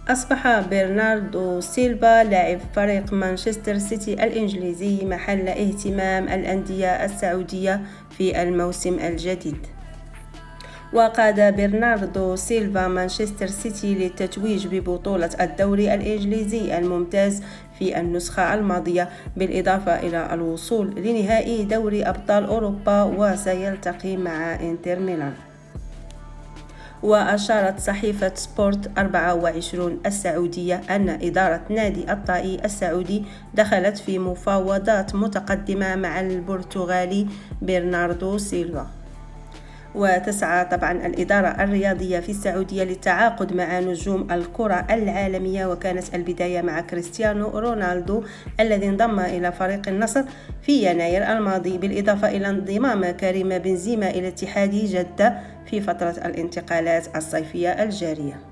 أصبح برناردو سيلفا لاعب فريق مانشستر سيتي الإنجليزي محل اهتمام الأندية السعودية في الموسم الجديد. وقاد برناردو سيلفا مانشستر سيتي للتتويج ببطولة الدوري الإنجليزي الممتاز في النسخة الماضية، بالإضافة إلى الوصول لنهائي دوري أبطال أوروبا، وسيلتقي مع إنتر ميلان. وأشارت صحيفة سبورت 24 السعودية أن إدارة نادي الطائي السعودي دخلت في مفاوضات متقدمة مع البرتغالي برناردو سيلفا. وتسعى طبعا الإدارة الرياضية في السعودية للتعاقد مع نجوم الكرة العالمية، وكانت البداية مع كريستيانو رونالدو الذي انضم إلى فريق النصر في يناير الماضي، بالإضافة إلى انضمام كريم بنزيما إلى اتحاد جدة في فترة الانتقالات الصيفية الجارية.